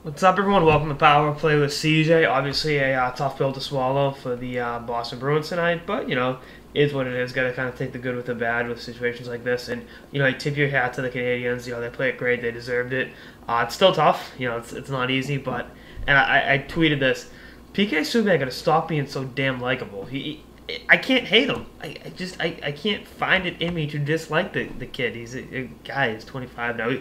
What's up, everyone? Welcome to Power Play with CJ. Obviously, a tough pill to swallow for the Boston Bruins tonight, but is what it is. Got to kind of take the good with the bad with situations like this, and you tip your hat to the Canadians. They played great. They deserved it. It's still tough. It's not easy, but and I tweeted this. PK Subban got to stop being so damn likable. I can't hate him. I can't find it in me to dislike the kid. He's a guy. He's 25 now.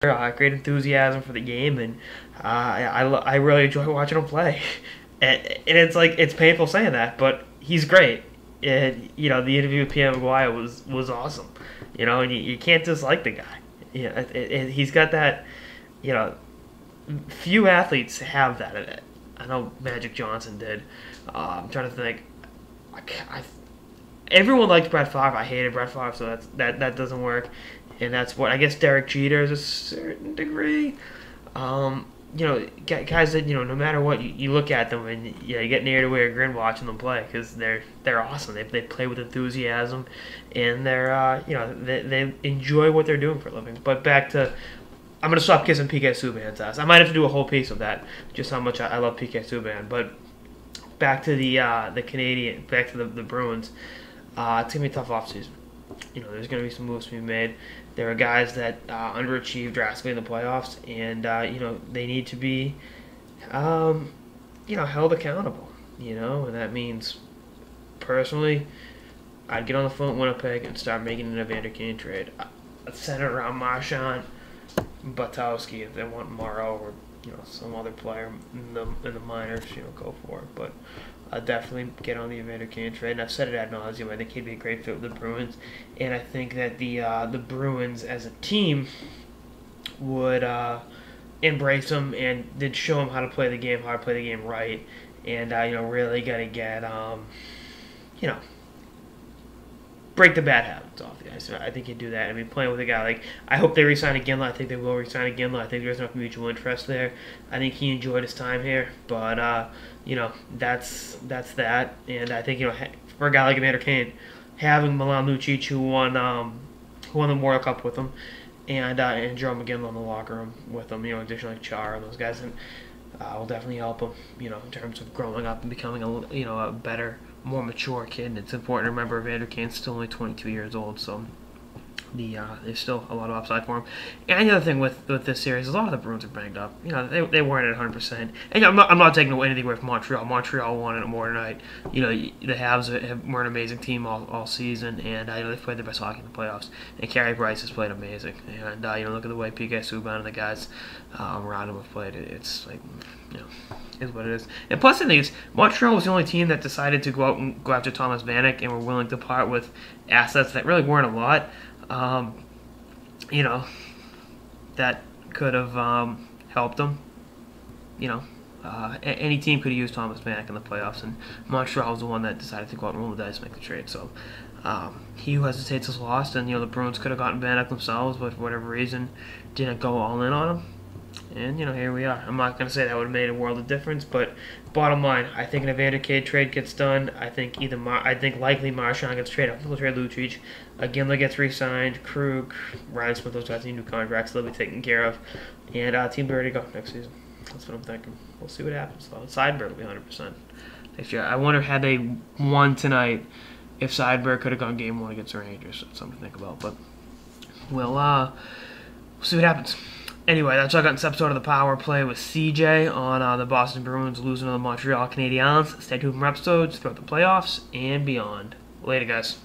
Great enthusiasm for the game, and I really enjoy watching him play. And it's like it's painful saying that, but he's great. And the interview with Pierre Maguire was awesome. And you can't dislike the guy. He's got that. Few athletes have that. I know Magic Johnson did. I'm trying to think. Everyone liked Brett Favre. I hated Brett Favre, so that doesn't work. And that's what I guess Derek Jeter is a certain degree. Guys that no matter what you look at them and you get near to wear a grin watching them play because they're awesome. They play with enthusiasm, and they enjoy what they're doing for a living. But back to I'm gonna stop kissing PK Subban's ass. I might have to do a whole piece of that, just how much I love PK Subban. But back to the Canadian, back to the Bruins. It's gonna be a tough offseason. There's going to be some moves to be made. There are guys that underachieved drastically in the playoffs, and they need to be, held accountable. And that means, personally, I'd get on the phone with Winnipeg and start making an Evander Kane trade. I'd center it around Marchand, Butowski if they want Morrow or some other player in the minors. Go for it, but. Definitely get on the Evander Kane trade, and I've said it ad nauseum. I think he'd be a great fit with the Bruins, and I think that the Bruins as a team would embrace him and then show him how to play the game, right, and really got to get break the bad habits off the ice. I think he'd do that. I mean, playing with a guy like I hope they re-sign Iginla. I think they will re-sign Iginla. I think there's enough mutual interest there. I think he enjoyed his time here, but that's that. And I think for a guy like Evander Kane, having Milan Lucic who won the World Cup with him, and Joe McGinley in the locker room with him, additionally like Chara and those guys, and will definitely help him, in terms of growing up and becoming a better, more mature kid. And it's important to remember Evander Kane's still only 22 years old, so there's still a lot of upside for him. And the other thing with this series, a lot of the Bruins are banged up. They weren't at 100%. And I'm not taking anything away from Montreal. Montreal won it more tonight. The Habs were an amazing team all season, and they've played their best hockey in the playoffs. And Carey Price has played amazing. And look at the way PK Subban and the guys around him have played. It's like is what it is. And plus, the thing is, Montreal was the only team that decided to go after Thomas Vanek and were willing to part with assets that really weren't a lot. That could have helped them. Any team could have used Thomas Vanek in the playoffs, and Montreal was the one that decided to go out and roll the dice and make the trade. So he who hesitates is lost, and the Bruins could have gotten Vanek themselves, but for whatever reason, didn't go all in on him. And here we are. I'm not going to say that would have made a world of difference, but bottom line, I think an Evander Kane trade gets done. I think likely Marchand gets traded. I think they'll trade Lucic. Iginla gets re-signed. Krug, Ryan Smith, those guys need new contracts. They'll be taken care of. And team be ready to go next season. That's what I'm thinking. We'll see what happens, though. Seidenberg will be 100% next year. I wonder, had they won tonight, if Seidenberg could have gone game 1 against the Rangers. That's something to think about. But we'll see what happens. Anyway, that's all I got in this episode of the Power Play with CJ on the Boston Bruins losing to the Montreal Canadiens. Stay tuned for more episodes throughout the playoffs and beyond. Later, guys.